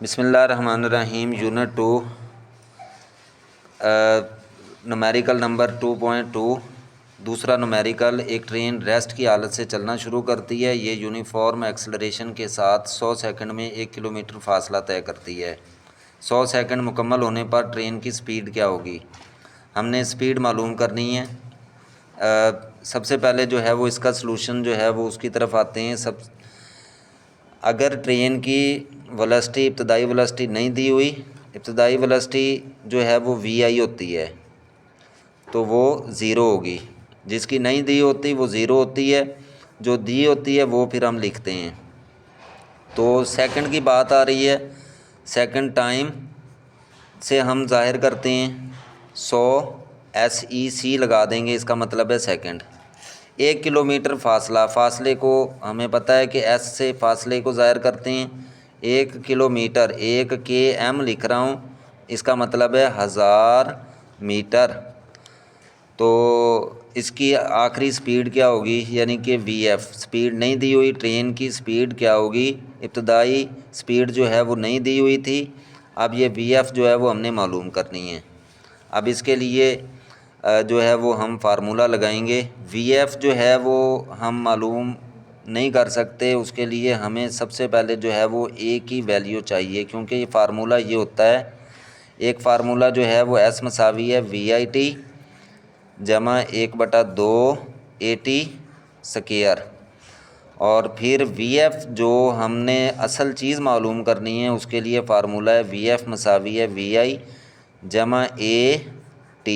بسم اللہ الرحمن الرحیم یونٹ 2 نومیریکل نمبر 2.2 دوسرا نومیریکل ایک ٹرین ریسٹ کی حالت سے چلنا شروع کرتی ہے۔ یہ یونیفارم ایکسلریشن کے ساتھ 100 سیکنڈ میں 1 کلومیٹر فاصلہ طے کرتی ہے۔ 100 سیکنڈ مکمل ہونے پر ٹرین کی سپیڈ کیا ہوگی؟ ہم نے سپیڈ معلوم کرنی ہے۔ سب سے پہلے جو ہے وہ اس کا سلوشن جو ہے وہ اس کی طرف آتے ہیں۔ اگر ٹرین کی ویلوسٹی ابتدائی ویلوسٹی نہیں دی ہوئی، ابتدائی ویلوسٹی جو ہے وہ وی آئی ہوتی ہے تو وہ 0 ہوگی۔ جس کی نہیں دی ہوتی وہ 0 ہوتی ہے، جو دی ہوتی ہے وہ پھر ہم لکھتے ہیں۔ تو سیکنڈ کی بات آ رہی ہے، سیکنڈ ٹائم سے ہم ظاہر کرتے ہیں 100 SEC لگا دیں گے، اس کا مطلب ہے سیکنڈ۔ 1 کلومیٹر فاصلے کو ہمیں پتہ ہے کہ ایس سے فاصلے کو ظاہر کرتے ہیں۔ 1 کلومیٹر 1 km لکھ رہا ہوں، اس کا مطلب ہے 1000 میٹر۔ تو اس کی آخری سپیڈ کیا ہوگی؟ یعنی کہ وی ایف سپیڈ نہیں دی ہوئی، ٹرین کی سپیڈ کیا ہوگی؟ ابتدائی سپیڈ جو ہے وہ نہیں دی ہوئی تھی، اب یہ وی ایف جو ہے وہ ہم نے معلوم کرنی ہے۔ اب اس کے لیے جو ہے وہ ہم فارمولہ لگائیں گے۔ وی ایف جو ہے وہ ہم معلوم نہیں کر سکتے، اس کے لیے ہمیں سب سے پہلے جو ہے وہ اے کی ویلیو چاہیے، کیونکہ یہ فارمولہ یہ ہوتا ہے، ایک فارمولہ جو ہے وہ ایس مساوی ہے وی آئی ٹی جمع 1/2 AT سکیئر، اور پھر وی ایف جو ہم نے اصل چیز معلوم کرنی ہے اس کے لیے فارمولہ ہے وی ایف مساوی ہے وی آئی جمع AT۔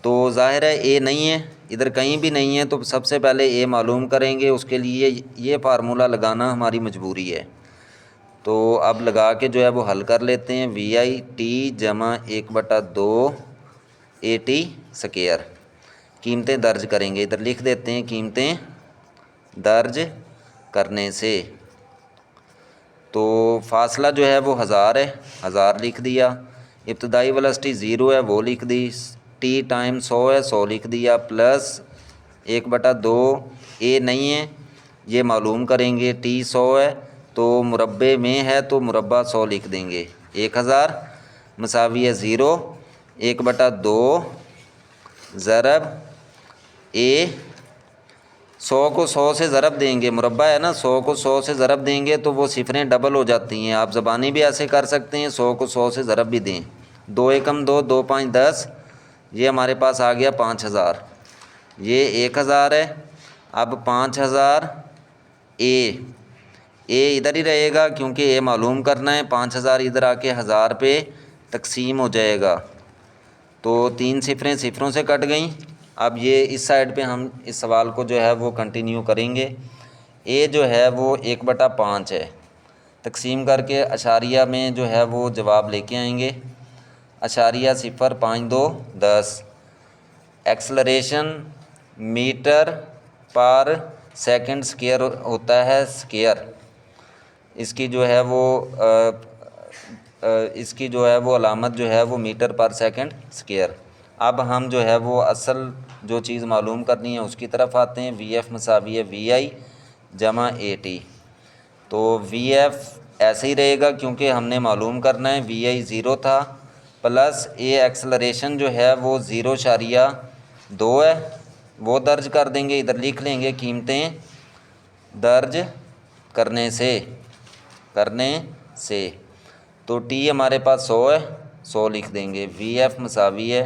تو ظاہر ہے اے نہیں ہے، ادھر کہیں بھی نہیں ہے، تو سب سے پہلے اے معلوم کریں گے، اس کے لیے یہ فارمولہ لگانا ہماری مجبوری ہے۔ تو اب لگا کے جو ہے وہ حل کر لیتے ہیں، وی آئی ٹی جمع 1/2 AT سکیئر۔ قیمتیں درج کریں گے، ادھر لکھ دیتے ہیں قیمتیں درج کرنے سے۔ تو فاصلہ جو ہے وہ 1000 ہے، 1000 لکھ دیا۔ ابتدائی ویلوسٹی 0 ہے، وہ لکھ دی۔ ٹی ٹائم 100 ہے، 100 لکھ دیا، پلس 1/2 اے نہیں ہے، یہ معلوم کریں گے۔ ٹی 100 ہے تو مربع میں ہے تو مربع 100 لکھ دیں گے۔ 1000 مساوی ہے 0، 1/2 ضرب اے۔ 100 کو 100 سے ضرب دیں گے، مربع ہے نا، 100 کو 100 سے ضرب دیں گے تو وہ صفریں ڈبل ہو جاتی ہیں۔ آپ زبانی بھی ایسے کر سکتے ہیں، 100 کو 100 سے ضرب بھی دیں۔ 2 × 2 2 × 5 10، یہ ہمارے پاس آ گیا 5000۔ یہ 1000 ہے، اب 5000 اے ادھر ہی رہے گا کیونکہ اے معلوم کرنا ہے۔ 5000 ادھر آ کے 1000 پہ تقسیم ہو جائے گا، تو 3 صفریں صفروں سے کٹ گئیں۔ اب یہ اس سائڈ پہ ہم اس سوال کو جو ہے وہ کنٹینیو کریں گے۔ اے جو ہے وہ 1/5 ہے، تقسیم کر کے اشاریہ میں جو ہے وہ جواب لے کے آئیں گے۔ اشاریہ 0 5 2 10۔ ایکسلریشن میٹر پر سیکنڈ سکیئر ہوتا ہے، سکیئر اس کی جو ہے وہ علامت جو ہے وہ میٹر پر سیکنڈ سکیئر۔ اب ہم جو ہے وہ اصل جو چیز معلوم کرنی ہے اس کی طرف آتے ہیں، وی ایف مساوی ہے وی آئی جمع AT۔ تو وی ایف ایسے ہی رہے گا کیونکہ ہم نے معلوم کرنا ہے، وی آئی 0 تھا، پلس اے ایکسلریشن جو ہے وہ 0.2 ہے، وہ درج کر دیں گے، ادھر لکھ لیں گے قیمتیں درج کرنے سے۔ تو ٹی ہمارے پاس 100 ہے، 100 لکھ دیں گے۔ وی ایف مساوی ہے،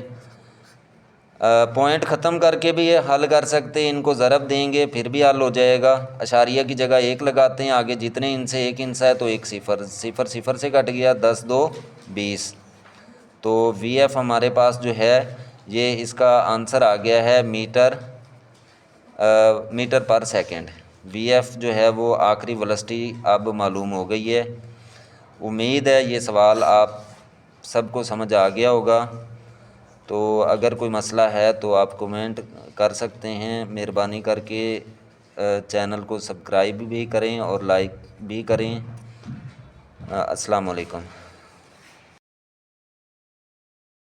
پوائنٹ ختم کر کے بھی یہ حل کر سکتے ہیں، ان کو ضرب دیں گے پھر بھی حل ہو جائے گا۔ اشاریہ کی جگہ 1 لگاتے ہیں، آگے جتنے ان سے 1 انسا ہے تو 1 0 0 0 سے کٹ گیا، 10 2 20۔ تو وی ایف ہمارے پاس جو ہے یہ اس کا آنسر آ گیا ہے میٹر پر سیکنڈ۔ وی ایف جو ہے وہ آخری ویلوسٹی اب معلوم ہو گئی ہے۔ امید ہے یہ سوال آپ سب کو سمجھ آ گیا ہوگا۔ تو اگر کوئی مسئلہ ہے تو آپ کومنٹ کر سکتے ہیں، مہربانی کر کے چینل کو سبسکرائب بھی کریں اور لائک بھی کریں۔ السلام علیکم۔